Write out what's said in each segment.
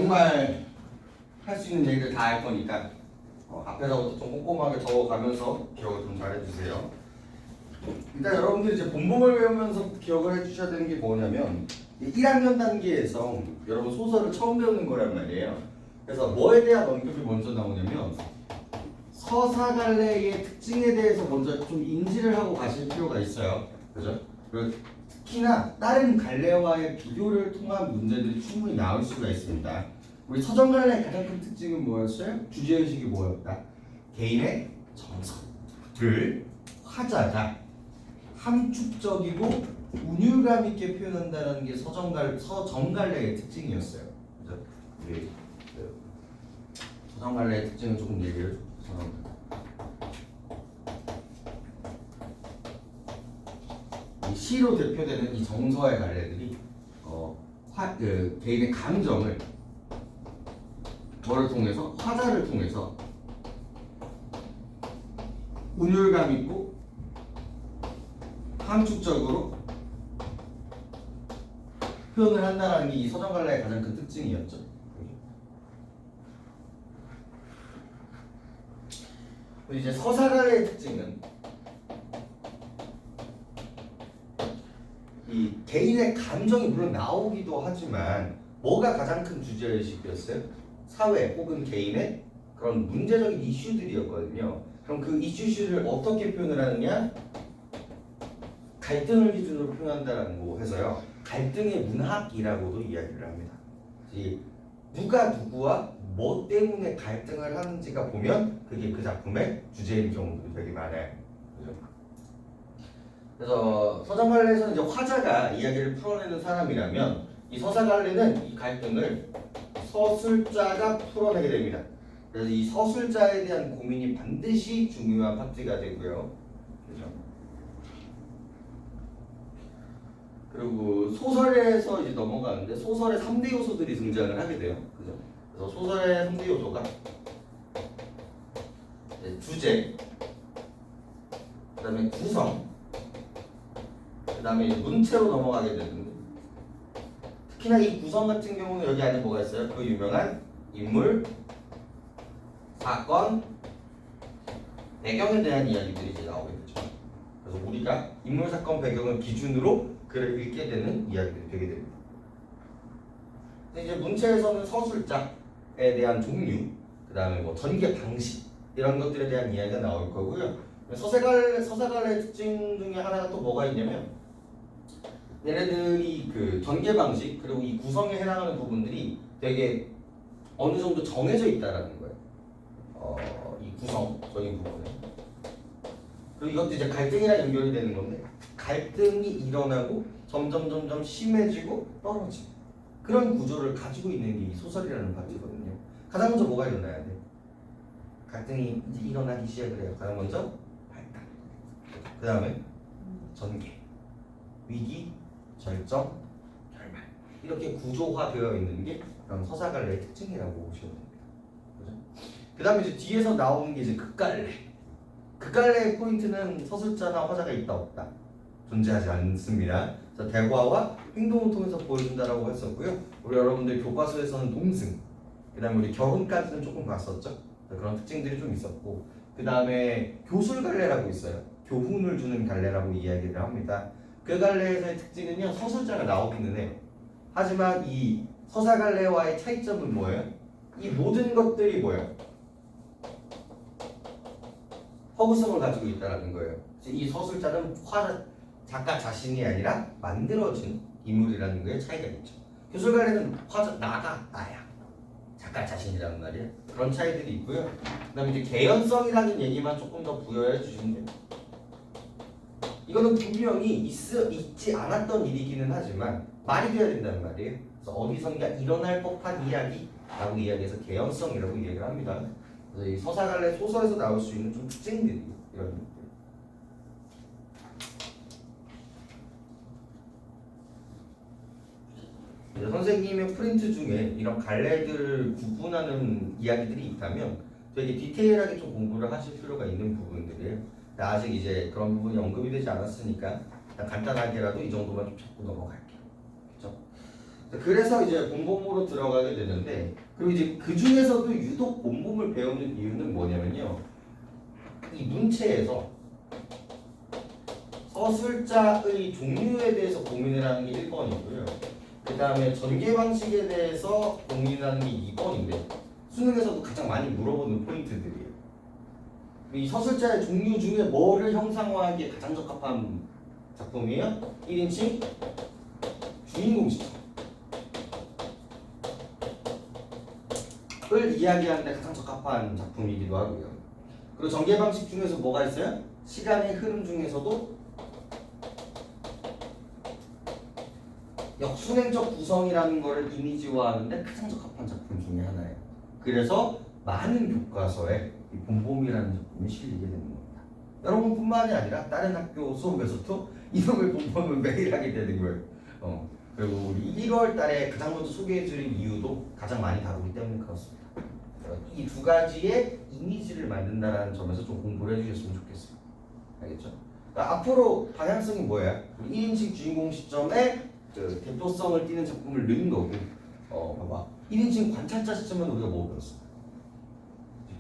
정말 할 수 있는 얘기를 다 할 거니까 앞에서부터 좀 꼼꼼하게 적어가면서 기억을 좀 잘해주세요. 일단 여러분들이 이제 본범을 외우면서 기억을 해주셔야 되는 게 뭐냐면 1학년 단계에서 여러분 소설을 처음 배우는 거란 말이에요. 그래서 뭐에 대한 언급이 먼저 나오냐면 서사갈래의 특징에 대해서 먼저 좀 인지를 하고 가실 필요가 있어요. 그죠? 그리고 특히나 다른 갈래와의 비교를 통한 문제들이 충분히 나올 수가 있습니다. 우리 서정갈래의 가장 큰 특징은 뭐였어요? 주제의식이 뭐였다? 개인의 정서를 화자가 함축적이고 운율감 있게 표현한다는 게 서정갈래의 특징이었어요. 그죠? 우리 서정갈래의 특징은 조금 얘기를 이 시로 대표되는 이 정서의 갈래들이 개인의 감정을 뭐를 통해서 화자를 통해서 운율감 있고 함축적으로 표현을 한다는 게 이 서정갈래의 가장 큰 특징이었죠. 이제 서사갈래의 특징은 이 개인의 감정이 물론 나오기도 하지만 뭐가 가장 큰 주제의식이었어요? 사회 혹은 개인의 그런 문제적인 이슈들이었거든요. 그럼 그 이슈를 어떻게 표현을 하느냐? 갈등을 기준으로 표현한다라고 해서요. 갈등의 문학이라고도 이야기를 합니다. 누가 누구와 뭐 때문에 갈등을 하는지가 보면 그게 그 작품의 주제인 경우도 되게 많아요. 그죠? 그래서 서정갈래에서는 이제 화자가 이야기를 풀어내는 사람이라면 이 서사갈래는 이 갈등을 서술자가 풀어내게 됩니다. 그래서 이 서술자에 대한 고민이 반드시 중요한 파트가 되고요. 그죠? 그리고 소설에서 이제 넘어가는데 소설의 3대 요소들이 등장을 하게 돼요. 그죠? 그래서 소설의 3대 요소가 주제, 그다음에 구성, 그다음에 문체로 넘어가게 되는데 특히나 이 구성 같은 경우는 여기 안에 뭐가 있어요? 그 유명한 인물, 사건, 배경에 대한 이야기들이 이제 나오게 되죠. 그래서 우리가 인물, 사건, 배경을 기준으로 글을 읽게 되는 이야기들이 되게 됩니다. 이제 문체에서는 서술자에 대한 종류, 그 다음에 뭐 전개 방식 이런 것들에 대한 이야기가 나올 거고요. 서사갈래 특징 중에 하나가 또 뭐가 있냐면 얘네들이 그 전개 방식 그리고 이 구성에 해당하는 부분들이 되게 어느 정도 정해져 있다라는 거예요. 이 구성적인 부분에. 그리고 이것도 이제 갈등이랑 연결이 되는 건데 갈등이 일어나고 점점 심해지고 떨어지고 그런 구조를 가지고 있는 게 이 소설이라는 파트거든요. 가장 먼저 뭐가 일어나야 돼? 갈등이 이제 일어나기 시작을 해요. 가장 먼저 발단, 그 다음에 전개, 위기, 절정, 결말 이렇게 구조화되어 있는 게 그런 서사갈래의 특징이라고 보시면 됩니다. 그죠? 그 다음에 이제 뒤에서 나오는 게 이제 극갈래. 극갈래의 포인트는 서술자나 화자가 있다 없다 존재하지 않습니다. 그래서 대화와 행동을 통해서 보여준다라고 했었고요. 우리 여러분들 교과서에서는 동승, 그 다음에 우리 결혼까지는 조금 봤었죠. 그런 특징들이 좀 있었고 그 다음에 교술갈래라고 있어요. 교훈을 주는 갈래라고 이야기를 합니다. 그 갈래에서의 특징은요. 서술자가 나오기는 해요. 하지만 이 서사갈래와의 차이점은 뭐예요? 이 모든 것들이 뭐예요? 허구성을 가지고 있다는 거예요. 이 서술자는 작가 자신이 아니라 만들어진 인물이라는 거에 차이가 있죠. 교술갈래는 나야. 작가 자신이라는 말이에요. 그런 차이들이 있고요. 그 다음에 이제 개연성이라는 얘기만 조금 더 부여해 주시면 돼요. 이거는 분명히 있지 않았던 일이기는 하지만 말이 돼야 된다는 말이에요. 그래서 어디선가 일어날 법한 이야기라고 이야기해서 개연성이라고 이야기를 합니다. 그래서 이 서사갈래 소설에서 나올 수 있는 좀 특징들이 이런 것들. 선생님의 프린트 중에 이런 갈래들을 구분하는 이야기들이 있다면 되게 디테일하게 좀 공부를 하실 필요가 있는 부분들이에요. 아직 이제 그런 부분이 언급이 되지 않았으니까 간단하게라도 이 정도만 좀 잡고 넘어갈게요. 그렇죠? 그래서 이제 본범으로 들어가게 되는데, 그리고 이제 그 중에서도 유독 본범을 배우는 이유는 뭐냐면요, 이 문체에서 서술자의 종류에 대해서 고민을 하는 게 1번이고요. 그 다음에 전개 방식에 대해서 고민하는 게 2번인데, 수능에서도 가장 많이 물어보는 포인트들이에요. 이 서술자의 종류 중에 뭐를 형상화하기에 가장 적합한 작품이에요? 1인칭 주인공 시점 을 이야기하는 데 가장 적합한 작품이기도 하고요. 그리고 전개 방식 중에서 뭐가 있어요? 시간의 흐름 중에서도 역순행적 구성이라는 것을 이미지화하는데 가장 적합한 작품 중에 하나예요. 그래서 많은 교과서에 이 본범이라는 작품이 실리게 되는 겁니다. 여러분뿐만이 아니라 다른 학교 수업에서도 이놈의 본범을 매일 하게 되는 거예요. 그리고 우리 1월 달에 가장 먼저 소개해드린 이유도 가장 많이 다루기 때문에 그렇습니다. 이 두 가지의 이미지를 만든다는 점에서 좀 공부를 해주셨으면 좋겠어요. 알겠죠? 그러니까 앞으로 방향성이 뭐야? 1인칭 주인공 시점에 그 대표성을 띠는 작품을 넣은 거고, 봐봐. 1인칭 관찰자 시점은 우리가 뭐 배웠어?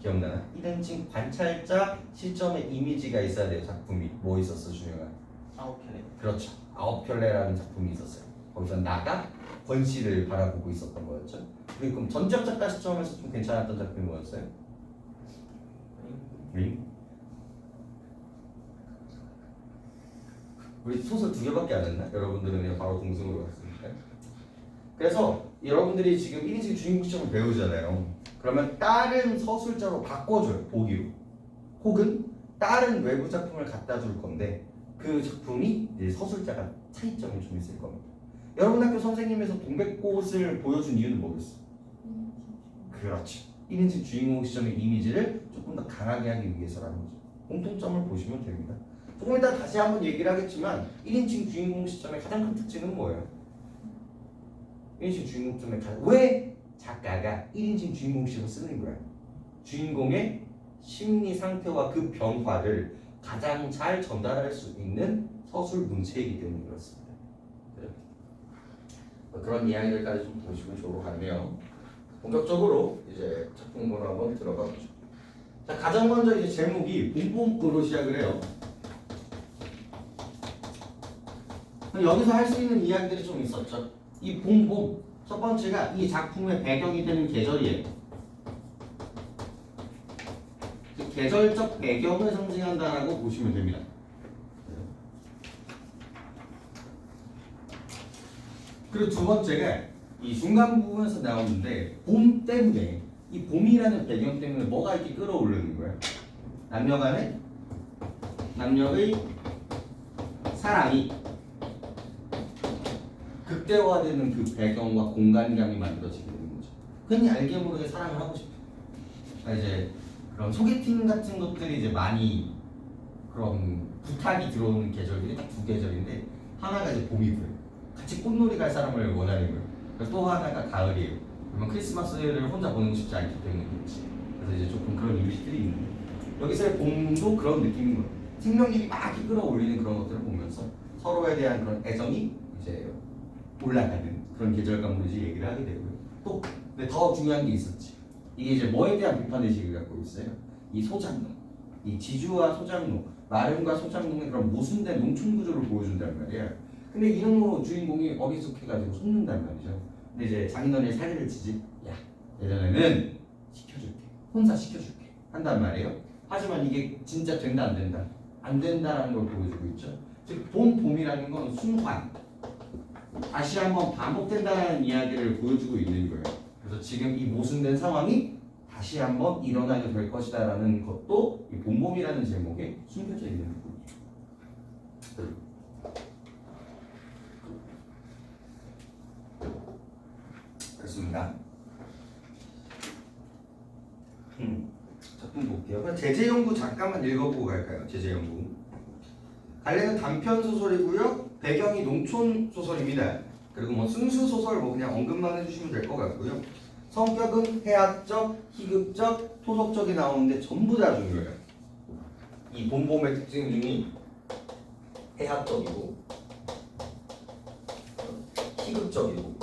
기억나나? 1인칭 관찰자 시점에 이미지가 있어야 돼요. 작품이 뭐 있었어? 중요한 9편에. 그렇죠. 9편례라는 작품이 있었어요. 거기서 나가 권씨를 바라보고 있었던 거였죠. 그럼 전적 작가 시점에서 좀 괜찮았던 작품이 뭐였어요? 링? 우리 소설 2개밖에 안 했나? 여러분들은 그냥 바로 동승으로 갔으니까. 그래서 여러분들이 지금 1인칭 주인공 시점을 배우잖아요. 그러면 다른 서술자로 바꿔줘요. 보기로. 혹은 다른 외부 작품을 갖다 줄 건데 그 작품이 이제 서술자가 차이점이 좀 있을 겁니다. 여러분 학교 선생님에서 동백꽃을 보여준 이유는 뭐겠어? 그렇지. 1인칭 주인공 시점의 이미지를 조금 더 강하게 하기 위해서라는 거죠. 공통점을 보시면 됩니다. 조금 이따 다시 한번 얘기를 하겠지만 1인칭 주인공 시점의 가장 큰 특징은 뭐예요? 1인칭 주인공 시점의 왜 작가가 1인칭 주인공 시점을 쓰는 거야? 주인공의 심리 상태와 그 변화를 가장 잘 전달할 수 있는 서술 문체이기 때문에 그렇습니다. 그런 이야기들까지 좀 보시면 좋을 것 같네요. 본격적으로 이제 작품으로 한번 들어가 보죠. 자, 가장 먼저 이제 제목이 본범으로 시작을 해요. 여기서 할 수 있는 이야기들이 좀 있었죠. 이 본범 첫 번째가 이 작품의 배경이 되는 계절이에요. 계절적 배경을 상징한다라고 보시면 됩니다. 그리고 두 번째가 이 중간 부분에서 나오는데 봄 때문에 이 봄이라는 배경 때문에 뭐가 이렇게 끌어오르는 거예요? 남녀의 사랑이 극대화되는 그 배경과 공간감이 만들어지게 되는 거죠. 괜히 알게 모르게 사랑을 하고 싶어. 그러니까 이제 그런 소개팅 같은 것들이 이제 많이 그런 부탁이 들어오는 계절들이 딱 2계절인데 하나가 이제 봄이고요. 같이 꽃놀이 갈 사람을 원하는 거예요. 또 하나가 가을이에요. 그러면 크리스마스를 혼자 보내고 싶지 않기 때문에 그렇지. 그래서 이제 조금 그런 이미지들이 있는데 여기서의 봄도 그런 느낌인 거예요. 생명력이 막 끌어올리는 그런 것들을 보면서 서로에 대한 그런 애정이 이제 올라가는 그런 계절감으로 이제 얘기를 하게 되고요. 또 근데 더 중요한 게 있었지. 이게 이제 뭐에 대한 비판의식을 갖고 있어요? 이 소작농, 이 지주와 소작농, 마름과 소작농의 그런 모순된 농촌 구조를 보여준단 말이야. 근데 이놈으로 주인공이 어리숙해가지고 속는단 말이죠. 근데 이제 장인어른이 사기를 치지. 야, 예전에는 시켜줄게, 혼사 시켜줄게 한단 말이에요. 하지만 이게 진짜 된다 안 된다? 안 된다라는 걸 보여주고 있죠. 즉 봄이라는 건 순환, 다시 한번 반복된다는 이야기를 보여주고 있는 거예요. 그래서 지금 이 모순된 상황이 다시 한번 일어나게 될 것이다라는 것도 이 봄이라는 제목에 숨겨져 있는 부분이에요. 그렇습니다. 작품 볼게요. 그럼 제재연구 잠깐만 읽어보고 갈까요? 제재연구. 갈래는 단편 소설이고요. 배경이 농촌 소설입니다. 그리고 뭐 순수 소설 뭐 그냥 언급만 해주시면 될 것 같고요. 성격은 해학적, 희극적, 토속적이 나오는데 전부 다 중요해요. 이 봄의 특징 중에 해학적이고 희극적이고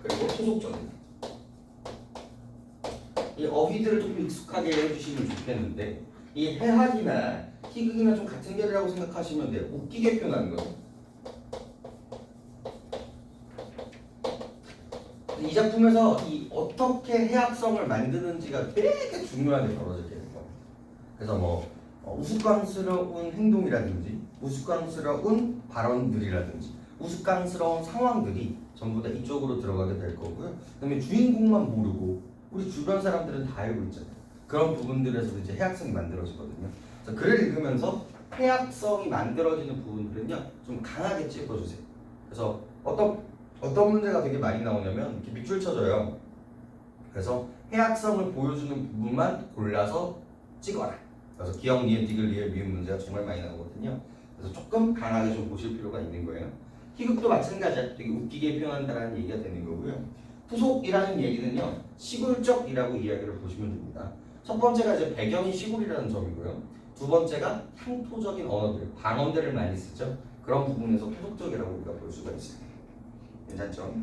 그리고 토속적인. 이 어휘들을 좀 익숙하게 해주시면 좋겠는데 이 해학이나 희극이나 좀 같은 결이라고 생각하시면 돼요. 웃기게 표현하는 거죠. 이 작품에서 이 어떻게 해학성을 만드는지가 되게 중요하게 벌어지게 되는 거예요. 그래서 뭐 우스꽝스러운 행동이라든지 우스꽝스러운 발언들이라든지 우스꽝스러운 상황들이 전부 다 이쪽으로 들어가게 될 거고요. 그다음에 주인공만 모르고 우리 주변 사람들은 다 알고 있잖아요. 그런 부분들에서 이제 해학성이 만들어지거든요. 그래서 글을 읽으면서 해학성이 만들어지는 부분들은요 좀 강하게 찝어주세요. 그래서 어떤 문제가 되게 많이 나오냐면 이렇게 밑줄 쳐줘요. 그래서 해학성을 보여주는 부분만 골라서 찍어라. 그래서 기억, 니은, 디귿, 리을, 미음 문제가 정말 많이 나오거든요. 그래서 조금 강하게 좀 보실 필요가 있는 거예요. 희극도 마찬가지야. 되게 웃기게 표현한다는 얘기가 되는 거고요. 후속이라는 얘기는요 시골적이라고 이야기를 보시면 됩니다. 첫 번째가 이제 배경이 시골이라는 점이고요. 두 번째가 향토적인 언어들, 방언들을 많이 쓰죠. 그런 부분에서 후속적이라고 우리가 볼 수가 있어요. 괜찮죠?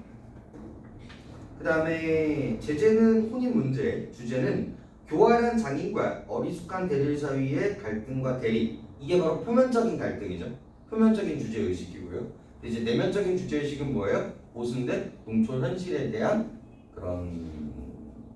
그 다음에 제재는 혼인 문제, 주제는 교활한 장인과 어리숙한 대릴 사이의 갈등과 대립. 이게 바로 표면적인 갈등이죠. 표면적인 주제의식이고요. 이제 내면적인 주제의식은 뭐예요? 모순된 농촌 현실에 대한 그런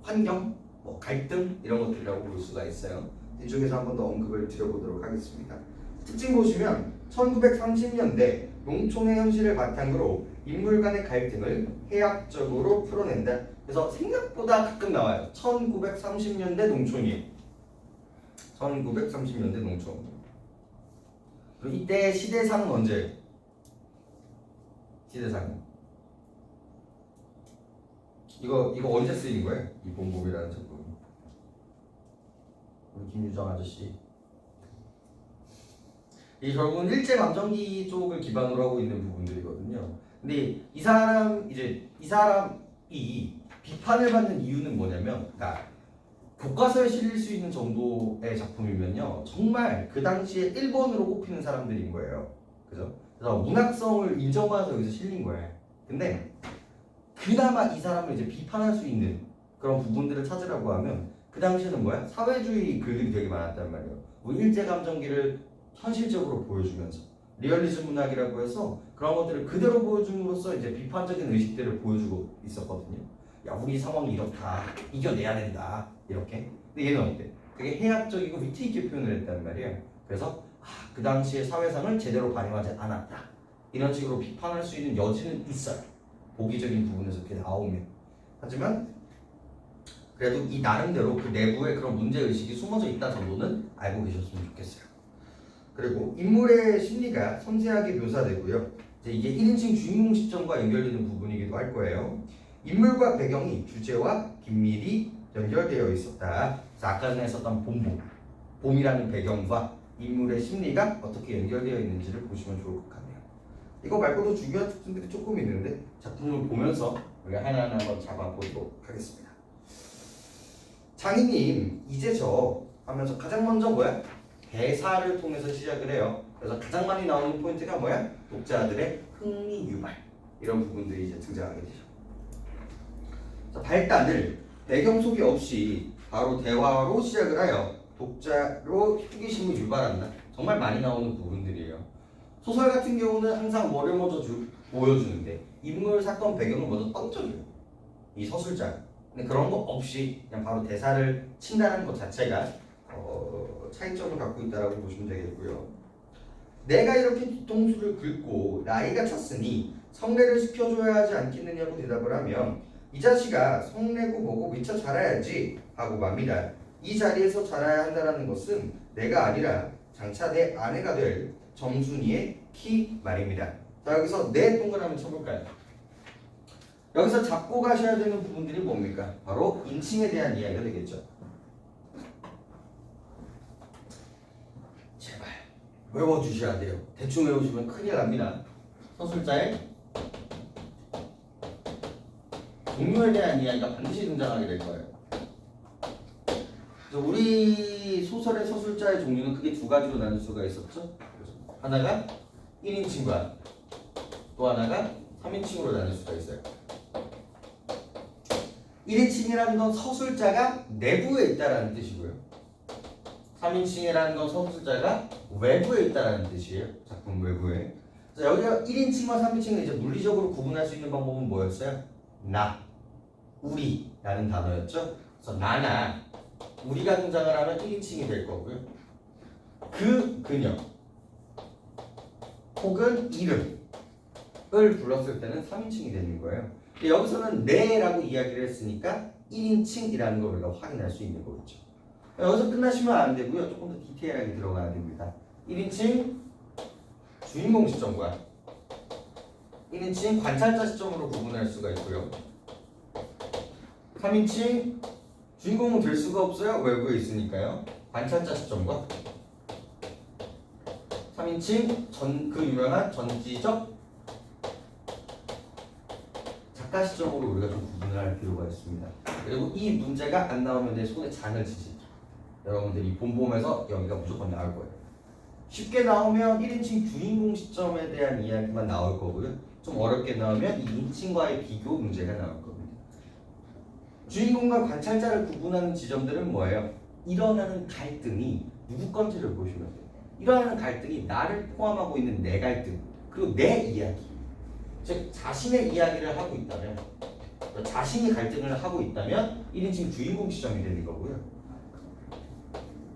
환경, 뭐 갈등 이런 것들이라고 볼 수가 있어요. 이쪽에서 한 번 더 언급을 드려보도록 하겠습니다. 특징 보시면 1930년대 농촌의 현실을 바탕으로 인물 간의 갈등을 해학적으로 풀어낸다. 그래서 생각보다 가끔 나와요. 1930년대 농촌이에요. 1930년대 농촌. 그리고 이때 시대상은 언제예요? 시대상. 이거 언제 쓰인 거예요? 이 본보기라는 작품. 우리 김유정 아저씨. 이 결국은 일제감정기 쪽을 기반으로 하고 있는 부분들이거든요. 근데 이 사람이 비판을 받는 이유는 뭐냐면, 그러니까 교과서에 실릴 수 있는 정도의 작품이면요, 정말 그 당시에 1번으로 꼽히는 사람들인 거예요. 그죠? 그래서 문학성을 인정받아서 여기서 실린 거예요. 근데 그나마 이 사람을 이제 비판할 수 있는 그런 부분들을 찾으라고 하면 그 당시에는 뭐야? 사회주의 글들이 되게 많았단 말이에요. 뭐 일제감정기를 현실적으로 보여주면서 리얼리즘 문학이라고 해서 그런 것들을 그대로 보여줌으로써 이제 비판적인 의식들을 보여주고 있었거든요. 야, 우리 상황이 이렇다, 이겨내야 된다, 이렇게. 근데 얘는 어때? 되게 해학적이고 위트 있게 표현을 했단 말이에요. 그래서 그 당시의 사회상을 제대로 반영하지 않았다, 이런 식으로 비판할 수 있는 여지는 있어요. 보기적인 부분에서 이렇게 나오면. 하지만 그래도 이 나름대로 그 내부에 그런 문제의식이 숨어져 있다 정도는 알고 계셨으면 좋겠어요. 그리고 인물의 심리가 섬세하게 묘사되고요. 이제 이게 1인칭 주인공 시점과 연결되는 부분이기도 할 거예요. 인물과 배경이 주제와 긴밀히 연결되어 있었다. 그래서 아까 전에 했었던 봄이라는 배경과 인물의 심리가 어떻게 연결되어 있는지를 보시면 좋을 것 같네요. 이거 말고도 중요한 특징들이 조금 있는데 작품을 보면서 우리가 하나하나 한번 잡아보도록 하겠습니다. 장인님 이제 저 하면서 가장 먼저 뭐야? 대사를 통해서 시작을 해요. 그래서 가장 많이 나오는 포인트가 뭐야? 독자들의 흥미 유발, 이런 부분들이 이제 등장하게 되죠. 자, 발단을 배경 소개 없이 바로 대화로 시작을 하여 독자로 호기심을 유발한다. 정말 많이 나오는 부분들이에요. 소설 같은 경우는 항상 뭐를 먼저 보여주는데 인물, 사건, 배경을 먼저 던져줘요, 이 서술자. 근데 그런 거 없이 그냥 바로 대사를 친다는 것 자체가 차이점을 갖고 있다고 보시면 되겠고요. 내가 이렇게 뒤통수를 긁고 나이가 찼으니 성례를 시켜줘야 하지 않겠느냐고 대답을 하면 이 자식아, 성례고 뭐고 미처 자라야지 하고 맙니다. 이 자리에서 자라야 한다는 것은 내가 아니라 장차 내 아내가 될 정순이의 키 말입니다. 자, 여기서 내 동그라미 쳐볼까요? 여기서 잡고 가셔야 되는 부분들이 뭡니까? 바로 인칭에 대한 이야기가 되겠죠. 제발 외워주셔야 돼요. 대충 외우시면 큰일 납니다. 서술자의 동료에 대한 이야기가 반드시 등장하게 될 거예요. 그래서 우리 소설의 서술자의 종류는 크게 두 가지로 나눌 수가 있었죠. 하나가 1인칭과 또 하나가 3인칭으로 나눌 수가 있어요. 1인칭이라는 건 서술자가 내부에 있다라는 뜻이고요. 3인칭이라는 건 서술자가 외부에 있다라는 뜻이에요. 작품 외부에. 자, 여기가 1인칭과 3인칭을 이제 물리적으로 구분할 수 있는 방법은 뭐였어요? 나, 우리라는 단어였죠. 그래서 나나 우리가 등장을 하면 1인칭이 될 거고요. 그녀 혹은 이름을 불렀을 때는 3인칭이 되는 거예요. 근데 여기서는 네라고 이야기를 했으니까 1인칭이라는 걸 우리가 확인할 수 있는 거겠죠. 여기서 끝나시면 안 되고요. 조금 더 디테일하게 들어가야 됩니다. 1인칭 주인공 시점과 1인칭 관찰자 시점으로 구분할 수가 있고요. 3인칭 주인공은 될 수가 없어요. 외부에 있으니까요. 관찰자 시점과 3인칭 그 유명한 전지적 작가 시점으로 우리가 좀 구분을 할 필요가 있습니다. 그리고 이 문제가 안 나오면 내 손에 장을 치지. 여러분들이 본봄에서 여기가 무조건 나올 거예요. 쉽게 나오면 1인칭 주인공 시점에 대한 이야기만 나올 거고요. 좀 어렵게 나오면 2인칭과의 비교 문제가 나올 겁니다. 주인공과 관찰자를 구분하는 지점들은 뭐예요? 일어나는 갈등이 누구 건지를 보시면 돼요. 일어나는 갈등이 나를 포함하고 있는 내 갈등, 그리고 내 이야기, 즉 자신의 이야기를 하고 있다면, 자신이 갈등을 하고 있다면 1인칭 주인공 시점이 되는 거고요.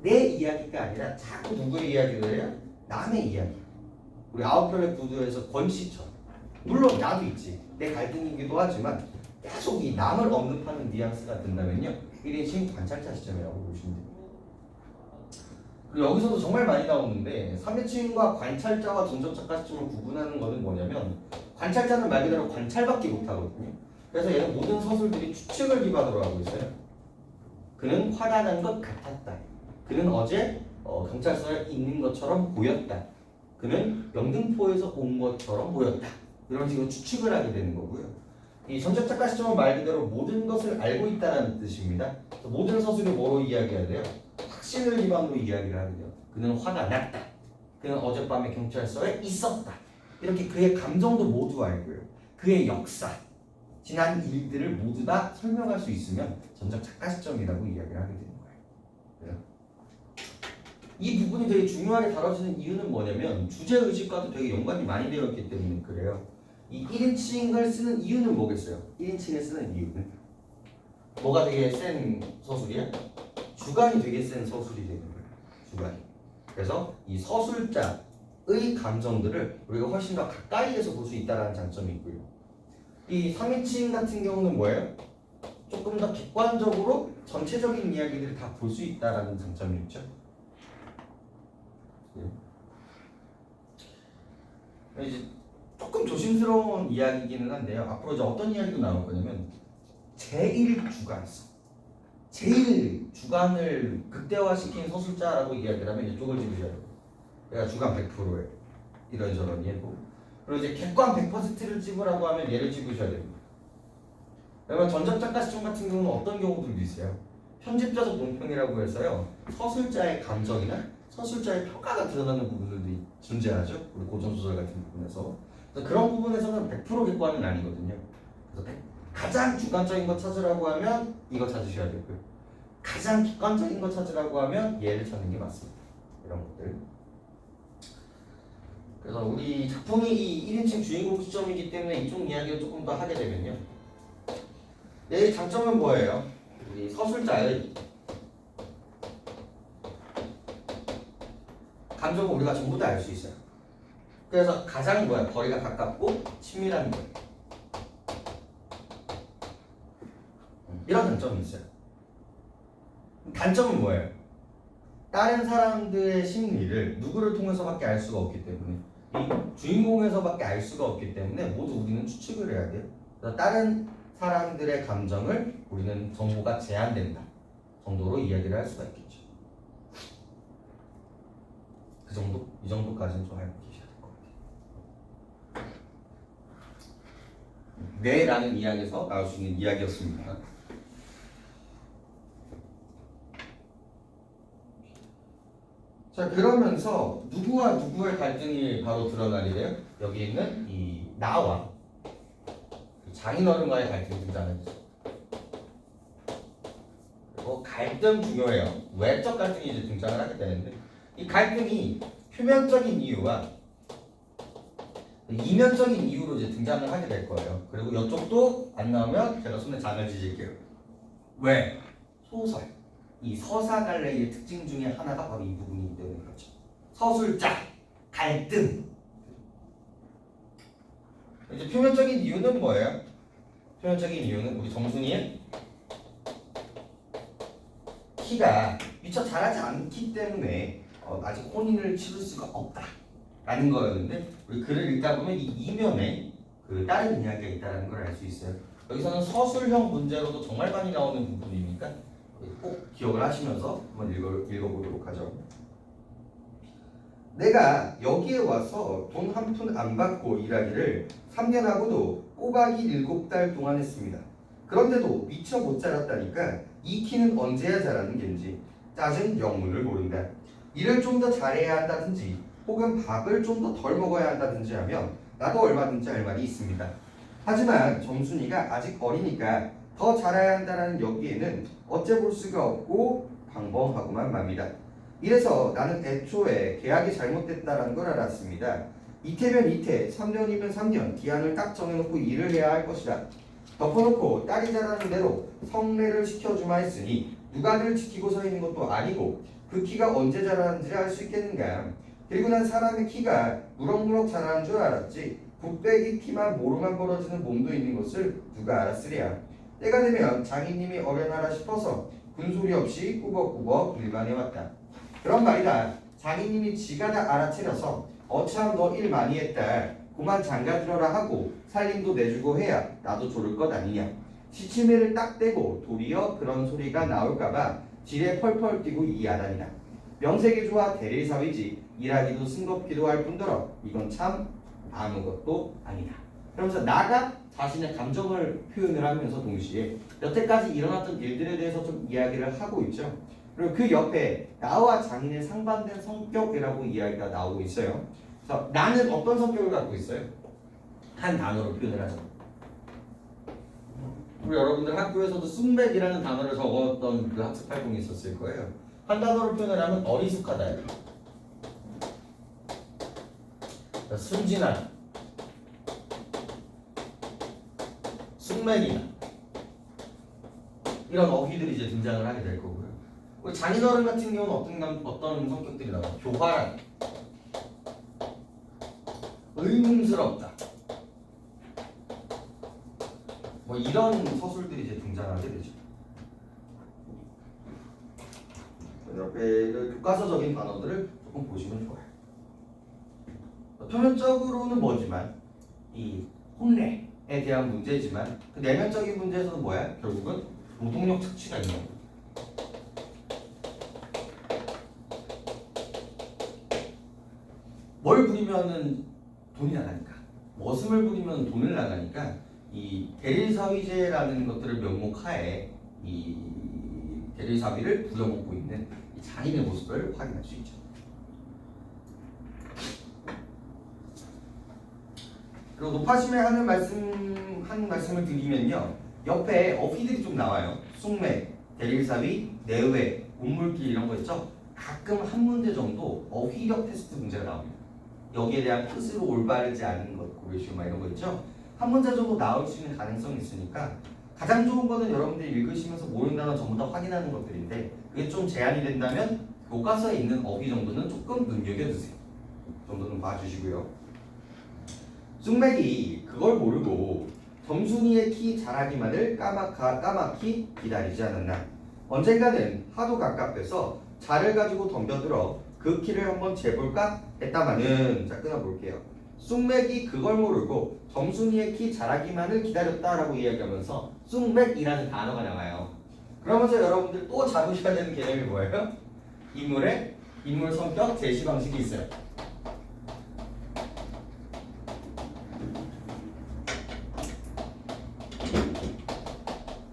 내 이야기가 아니라 자꾸 누구의 이야기를 해요? 남의 이야기. 우리 아웃별의 구도에서 권씨처럼, 물론 나도 있지, 내 갈등이기도 하지만 계속 이 남을 언급하는 뉘앙스가 든다면요 1인칭 관찰자 시점이라고 보시면 됩니다. 그리고 여기서도 정말 많이 나오는데 3인칭과 관찰자와 전적 작가 시점을 구분하는 것은 뭐냐면, 관찰자는 말 그대로 관찰밖에 못하거든요. 그래서 얘는 모든 서술들이 추측을 기반으로 하고 있어요. 그는 화가 난 것 같았다. 그는 어제 경찰서에 있는 것처럼 보였다. 그는 영등포에서 온 것처럼 보였다. 이런 식으로 추측을 하게 되는 거고요. 이 전적 작가 시점은 말 그대로 모든 것을 알고 있다는 뜻입니다. 모든 서술이 뭐로 이야기해야 돼요? 확신을 기반으로 이야기를 하게 돼요. 그는 화가 났다. 그는 어젯밤에 경찰서에 있었다. 이렇게 그의 감정도 모두 알고요. 그의 역사, 지난 일들을 모두 다 설명할 수 있으면 전적 작가 시점이라고 이야기를 하게 되는 거예요. 이 부분이 되게 중요하게 다뤄지는 이유는 뭐냐면, 주제의식과도 되게 연관이 많이 되어 있기 때문에 그래요. 이 1인칭을 쓰는 이유는 뭐겠어요? 1인칭을 쓰는 이유는 뭐가 되게 센 서술이야? 주관이 되게 센 서술이 되는 거예요. 주관이. 그래서 이 서술자의 감정들을 우리가 훨씬 더 가까이에서 볼 수 있다는 장점이 있고요. 이 3인칭 같은 경우는 뭐예요? 조금 더 객관적으로 전체적인 이야기들을 다 볼 수 있다는 장점이 있죠. 이제 조금 조심스러운 이야기이기는 한데요. 앞으로 이제 어떤 이야기도 나올 거냐면, 제일 주관성, 제일 주관을 극대화시킨 서술자라고 이야기를 하면 이쪽을 집으셔야 돼요. 얘가 주관 100%에 이런저런 예고. 그리고 이제 객관 100%를 집으라고 하면 얘를 집으셔야 됩니다. 그러면 전적 작가 시점 같은 경우는 어떤 경우들도 있어요. 편집자적 논평이라고 해서요, 서술자의 감정이나 서술자의 평가가 드러나는 부분들도 존재하죠. 우리 고전소설 같은 부분에서. 그래서 그런 부분에서는 100% 객관은 아니거든요. 그래서 가장 주관적인 거 찾으라고 하면 이거 찾으셔야 되고요. 가장 객관적인 거 찾으라고 하면 얘를 찾는 게 맞습니다. 이런 것들. 그래서 우리 작품이 이 1인칭 주인공 시점이기 때문에 이쪽 이야기를 조금 더 하게 되면요, 얘의 장점은 뭐예요? 우리 서술자의 감정을 우리가 전부 다 알 수 있어요. 그래서 가장 거리가 가깝고 친밀한 거예요. 이런 장점이 있어요. 단점은 뭐예요? 다른 사람들의 심리를 누구를 통해서밖에 알 수가 없기 때문에, 이 주인공에서밖에 알 수가 없기 때문에 모두 우리는 추측을 해야 돼요. 그래서 다른 사람들의 감정을 우리는 정보가 제한된다 정도로 이야기를 할 수가 있겠죠. 그 정도? 이 정도까지는 좀 알고 계셔야 될 것 같아요. 뇌라는 이야기에서 나올 수 있는 이야기였습니다. 자, 그러면서 누구와 누구의 갈등이 바로 드러나게 돼요? 여기 있는 이 나와 장인어른과의 갈등이 등장하죠. 되고 갈등 중요해요. 외적 갈등이 이제 등장을 하게 되는데 이 갈등이 표면적인 이유와 이면적인 이유로 이제 등장을 하게 될 거예요. 그리고 이쪽도 안 나오면 제가 손에 잔을 쥐질게요. 왜? 소설. 이 서사갈래의 특징 중에 하나가 바로 이 부분이기 때문에 그렇죠. 서술자, 갈등. 이제 표면적인 이유는 뭐예요? 표면적인 이유는 우리 정순이의 키가 미처 자라지 않기 때문에 아직 혼인을 치를 수가 없다라는 거였는데 우리 글을 읽다 보면 이 이면에 그 다른 이야기가 있다는 걸 알 수 있어요. 여기서는 서술형 문제로도 정말 많이 나오는 부분이니까 꼭 기억을 하시면서 한번 읽어보도록 하죠. 내가 여기에 와서 돈 한 푼 안 받고 일하기를 3년 하고도 꼬박이 7달 동안 했습니다. 그런데도 미처 못 자랐다니까 이 키는 언제야 자라는 겐지 짜증 영문을 모른다. 일을 좀 더 잘해야 한다든지 혹은 밥을 좀 더 덜 먹어야 한다든지 하면 나도 얼마든지 할 말이 있습니다. 하지만 정순이가 아직 어리니까 더 잘해야 한다는 여기에는 어째 볼 수가 없고 방범하고만 맙니다. 이래서 나는 애초에 계약이 잘못됐다는 걸 알았습니다. 이태면 이태, 3년이면 3년 기한을 딱 정해놓고 일을 해야 할 것이다. 덮어놓고 딸이 자라는 대로 성례를 시켜주마 했으니 누가 늘 지키고 서 있는 것도 아니고 그 키가 언제 자라는지 알 수 있겠는가. 그리고 난 사람의 키가 무럭무럭 자라는 줄 알았지 붓배기 키만 모르만 벌어지는 몸도 있는 것을 누가 알았으랴. 때가 되면 장인님이 어려나라 싶어서 군소리 없이 꾸벅꾸벅 일만 해왔다. 그런 말이다. 장인님이 지가 다 알아차려서 어참 너 일 많이 했다. 그만 장가 들어라 하고 살림도 내주고 해야 나도 좋을 것 아니냐. 시치미를 딱 떼고 도리어 그런 소리가 나올까봐 지레 펄펄 뛰고 이야다니라. 명색이 좋아 대리사위지 일하기도 승겁기도 할 뿐더러 이건 참 아무것도 아니다. 그러면서 나가 자신의 감정을 표현을 하면서 동시에 여태까지 일어났던 일들에 대해서 좀 이야기를 하고 있죠. 그리고 그 옆에 나와 장인의 상반된 성격이라고 이야기가 나오고 있어요. 그래서 나는 어떤 성격을 갖고 있어요? 한 단어로 표현을 하죠. 우리 여러분들 학교에서도 쑥맥이라는 단어를 적었던 그 학습 활동이 있었을 거예요. 한 단어로 표현을 하면 어리숙하다. 순진한, 쑥맥이나 이런 어휘들이 이제 등장을 하게 될 거고요. 우리 장인어른 같은 경우는 어떤 성격들이 나와요? 교활한, 의문스럽다. 뭐 이런 서술들이 이제 등장하게 되죠. 옆에 그 교과서적인 단어들을 조금 보시면 좋아요. 표면적으로는 뭐지만 이 혼례에 대한 문제지만 그 내면적인 문제에서는 뭐야? 결국은 노동력 착취가 있는 거예요. 뭘 부리면은 돈이 나가니까, 머슴을 부리면 돈을 나가니까 이 대리사위제라는 것들을 명목하에 이 대리사위를 부려먹고 있는 이 장인의 모습을 확인할 수 있죠. 그리고 높아심에 하는 말씀을 드리면요, 옆에 어휘들이 좀 나와요. 쑥맥, 대리사위, 내외, 온물길 이런 거 있죠. 가끔 한 문제 정도 어휘력 테스트 문제가 나옵니다. 여기에 대한 뜻으로 올바르지 않은 것, 고레시오마 이런 거 있죠. 한 문제 정도 나올 수 있는 가능성이 있으니까 가장 좋은 거는 여러분들이 읽으시면서 모르는 단어 전부 다 확인하는 것들인데 그게 좀 제한이 된다면 교과서에 있는 어휘 정도는 조금 눈여겨주세요. 정도는 봐주시고요. 쑥맥이 그걸 모르고 점순이의 키 자라기만을 까맣게 기다리지 않았나. 언젠가는 하도 갑갑해서 자를 가지고 덤벼들어 그 키를 한번 재볼까 했다마는, 자 끊어볼게요. 쑥맥이 그걸 모르고 점순이의 키 자라기만을 기다렸다라고 이야기하면서 쑥맥이라는 단어가 나와요. 그러면서 여러분들 또 잡으셔야 되는 개념이 뭐예요? 인물 성격 제시 방식이 있어요.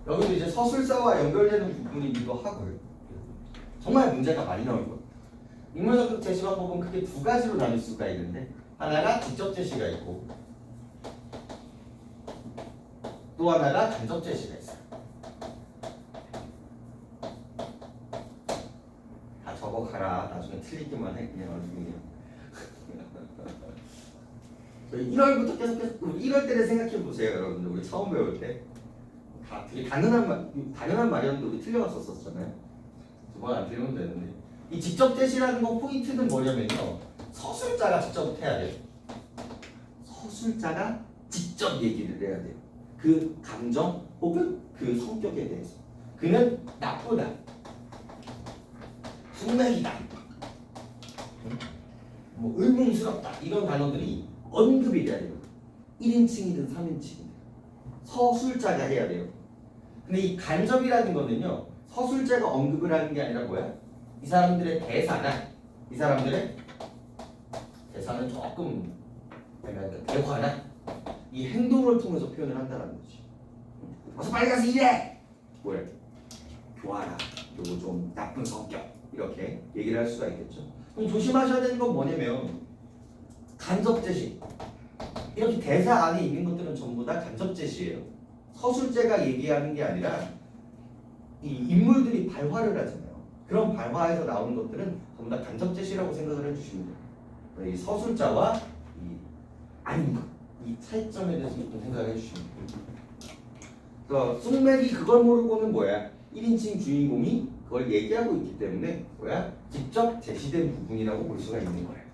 여기도 이제 서술사와 연결되는 부분이기도 하고요. 정말 문제가 많이 나올 거예요. 인물 성격 제시 방법은 크게 두 가지로 나눌 수가 있는데 하나가 직접 제시가 있고 또 하나가 간접 제시가 있어요. 적어가라. 나중에 틀리기만 해. 그냥 얼굴이야. 1월부터 계속 1월 때를 생각해 보세요, 여러분들. 우리 처음 배울 때. 되게 당연한 말이었는데 우리 틀려갔었잖아요. 두 번 안 틀리면 되는데. 이 직접 제시라는 거 포인트는 뭐냐면요. 서술자가 직접 해야 돼요. 서술자가 직접 얘기를 해야 돼요. 그 감정 혹은 그 성격에 대해서. 그는 나쁘다. 숙맥이다. 뭐 의문스럽다. 이런 단어들이 언급이 돼야 돼요. 1인칭이든 3인칭이든. 서술자가 해야 돼요. 근데 이 간접이라는 거는요. 서술자가 언급을 하는 게 아니라 뭐야? 이 사람들의 대사는 조금 대화나 이 행동을 통해서 표현을 한다는 거지. 어서 빨리 가서 일해! 뭐야? 좋아라. 그리고 좀 나쁜 성격. 이렇게 얘기를 할 수가 있겠죠. 그럼 조심하셔야 되는 건 뭐냐면 간접 제시. 이렇게 대사 안에 있는 것들은 전부 다 간접 제시예요. 서술제가 얘기하는 게 아니라 이 인물들이 발화를 하잖아요. 그런 발화에서 나오는 것들은 전부 다 간접 제시라고 생각을 해주시면 돼요. 이 서술자와 이 아닌 것, 이 차이점에 대해서 좀 생각을 해주시면 돼요. 그래서 숙맥이 그걸 모르고는 뭐야? 1인칭 주인공이 그걸 얘기하고 있기 때문에 뭐야? 직접 제시된 부분이라고 볼 수가 있는 거예요.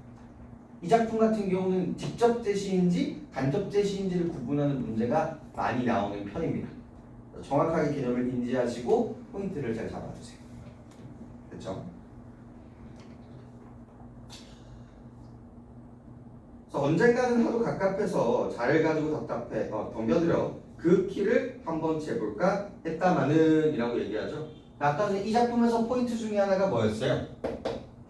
이 작품 같은 경우는 직접 제시인지 간접 제시인지를 구분하는 문제가 많이 나오는 편입니다. 정확하게 개념을 인지하시고 포인트를 잘 잡아주세요. 됐죠? 그래서 언젠가는 하도 갑갑해서 자를 가지고 답답해 덤벼들어 그 키를 한번 재볼까 했다마는 이라고 얘기하죠. 아까 전에 이 작품에서 포인트 중에 하나가 뭐였어요?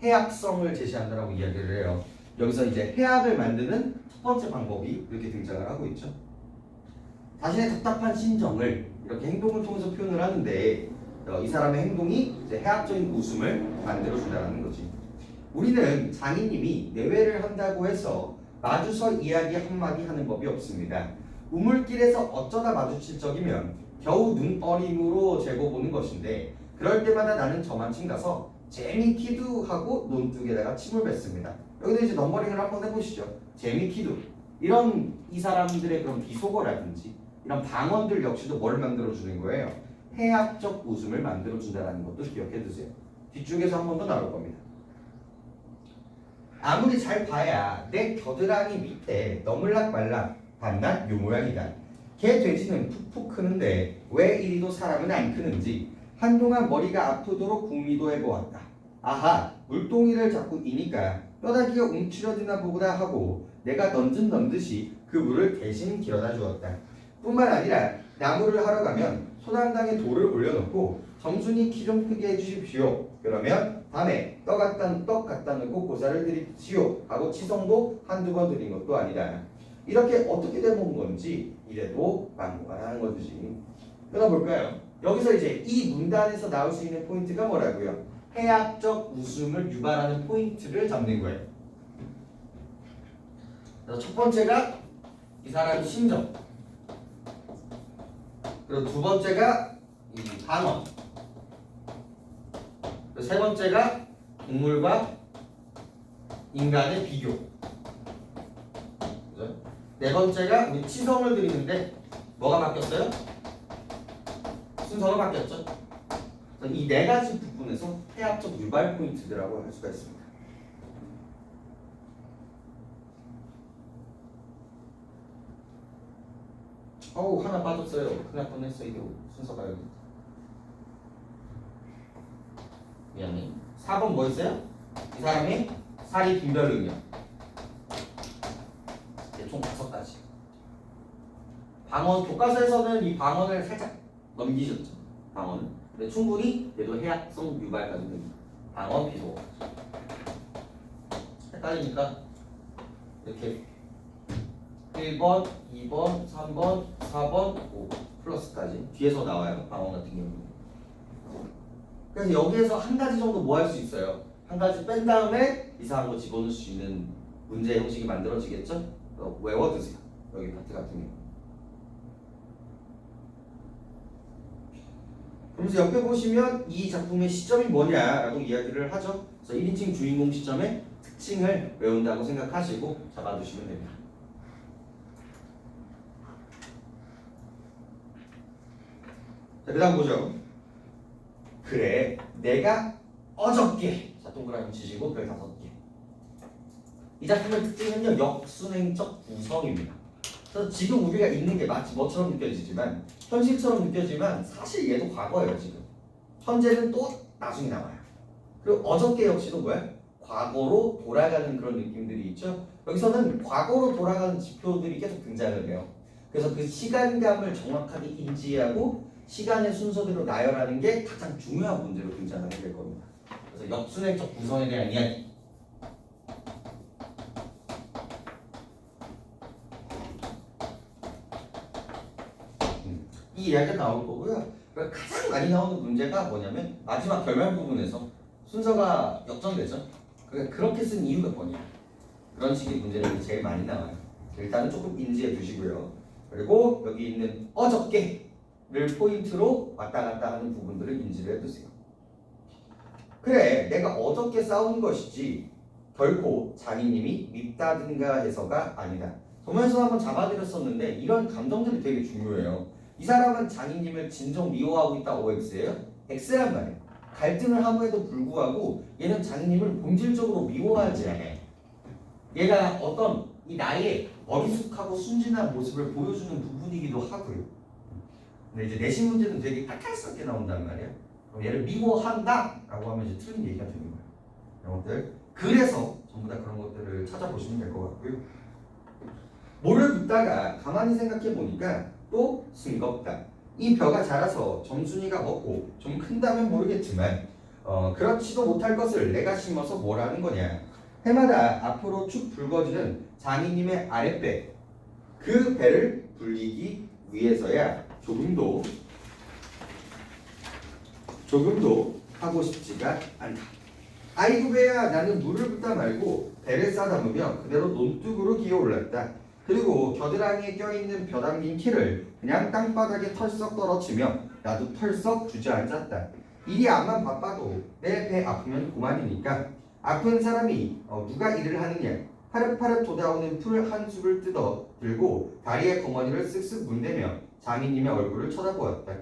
해악성을 제시한다라고 이야기를 해요. 여기서 이제 해악을 만드는 첫 번째 방법이 이렇게 등장을 하고 있죠. 자신의 답답한 심정을 이렇게 행동을 통해서 표현을 하는데 이 사람의 행동이 이제 해악적인 웃음을 만들어준다는 거지. 우리는 장인님이 내외를 한다고 해서 마주서 이야기 한마디 하는 법이 없습니다. 우물길에서 어쩌다 마주칠 적이면 겨우 눈어림으로 재고 보는 것인데 그럴 때마다 나는 저만큼 가서 재미키도 하고 논둑에다가 침을 뱉습니다. 여기도 이제 넘버링을 한번 해보시죠. 재미키도 이런 이 사람들의 그런 비속어라든지 이런 방언들 역시도 뭘 만들어주는 거예요? 해악적 웃음을 만들어준다는 것도 기억해 두세요. 뒤쪽에서 한 번 더 나올 겁니다. 아무리 잘 봐야 내 겨드랑이 밑에 너물락 말락 반낮 요 모양이다. 개 돼지는 푹푹 크는데 왜 이리도 사람은 안 크는지 한동안 머리가 아프도록 궁리도 해보았다. 아하, 물동이를 자꾸 이니까 뼈다귀가 움츠러드나 보구나 하고 내가 던듯이 그 물을 대신 길어다 주었다. 뿐만 아니라 나무를 하러 가면 소당당에 돌을 올려놓고 점순이 키 좀 크게 해주십시오. 그러면 다음에 떡 갖다 놓고 고사를 드립시오 하고 치성도 한두 번 드린 것도 아니다. 이렇게 어떻게 된 건지 이래도 망고가 나는 거지. 끊어볼까요? 여기서 이제 이 문단에서 나올 수 있는 포인트가 뭐라고요? 해악적 웃음을 유발하는 포인트를 잡는 거예요. 그래서 첫 번째가 이 사람의 심정. 그리고 두 번째가 이 방언. 그리고 세 번째가 동물과 인간의 비교. 그죠? 네 번째가 우리 치성을 드리는데 뭐가 바뀌었어요? 순서가 바뀌었죠. 이 네 가지 부분에서 해악적 유발 포인트라고 할 수가 있습니다. 어우 하나 빠졌어요. 큰일 날 뻔했어. 이게 순서가 여기. 미안해. 4번 뭐였어요? 이 사람이 살이 분별 능력. 총 5가지. 방언 교과서에서는 이 방언을 살짝 넘기셨죠. 방언은. 근데 충분히 얘도 해악성 유발 가지고 방언 비속. 헷갈리니까 이렇게 1번, 2번, 3번, 4번, 5 플러스까지 뒤에서 나와요. 방언 같은 경우는. 그래서 여기에서 한 가지 정도 뭐 할 수 있어요? 한 가지 뺀 다음에 이상한 거 집어넣을 수 있는 문제 형식이 만들어지겠죠? 외워두세요. 여기 파트 같은 경우. 그러면서 옆에 보시면 이 작품의 시점이 뭐냐라고 이야기를 하죠. 그래서 1인칭 주인공 시점의 특징을 외운다고 생각하시고 잡아두시면 됩니다. 자, 그 다음 보죠. 그래, 내가 어저께. 자, 동그라미 치시고 별 5개. 이 작품의 특징은요, 역순행적 구성입니다. 그래서 지금 우리가 있는 게 마치 뭐처럼 느껴지지만, 현실처럼 느껴지지만 사실 얘도 과거예요, 지금. 현재는 또 나중에 나와요. 그리고 어저께 역시도 뭐야? 과거로 돌아가는 그런 느낌들이 있죠. 여기서는 과거로 돌아가는 지표들이 계속 등장을 해요. 그래서 그 시간감을 정확하게 인지하고 시간의 순서대로 나열하는 게 가장 중요한 문제로 등장하게 될 겁니다. 그래서 역순행적 구성에 대한 이야기. 이 이야기가 나올 거고요. 그러니까 가장 많이 나오는 문제가 뭐냐면 마지막 결말 부분에서 순서가 역전되죠. 그러니까 그렇게 쓴 이유가 뭐냐. 그런 식의 문제들이 제일 많이 나와요. 일단은 조금 인지해 두시고요. 그리고 여기 있는 어저께를 포인트로 왔다 갔다 하는 부분들을 인지를 해두세요. 그래, 내가 어저께 싸운 것이지 결코 장인님이 밉다든가 해서가 아니다. 도면에서 한번 잡아드렸었는데 이런 감정들이 되게 중요해요. 이 사람은 장인님을 진정 미워하고 있다 OX예요? X란 말이에요. 갈등을 함에도 불구하고 얘는 장인님을 본질적으로 미워하지 않아요. 얘가 어떤 이 나의 어리숙하고 순진한 모습을 보여주는 부분이기도 하고요. 근데 이제 내신 문제는 되게 까탈스럽게 나온단 말이에요. 그럼 얘를 미워한다 라고 하면 이제 틀린 얘기가 되는 거예요. 이런 것들. 그래서 전부 다 그런 것들을 찾아보시면 될 것 같고요. 뭐를 묻다가 가만히 생각해 보니까 또 싱겁다. 이 벼가 자라서 점순이가 먹고 좀 큰다면 모르겠지만 그렇지도 못할 것을 내가 심어서 뭐라는 거냐. 해마다 앞으로 축 붉어지는 장인님의 아랫배, 그 배를 불리기 위해서야 조금도 하고 싶지가 않다. 아이고 배야, 나는 물을 붓다 말고 배를 싸담으며 그대로 논둑으로 기어올랐다. 그리고 겨드랑이에 껴있는 벼 담긴 키를 그냥 땅바닥에 털썩 떨어치며 나도 털썩 주저앉았다. 일이 암만 바빠도 내 배 아프면 그만이니까. 아픈 사람이 누가 일을 하느냐. 파릇파릇 돋아오는 풀 한 숲을 뜯어 들고 다리에 거머니를 쓱쓱 문대며 장인님의 얼굴을 쳐다보았다.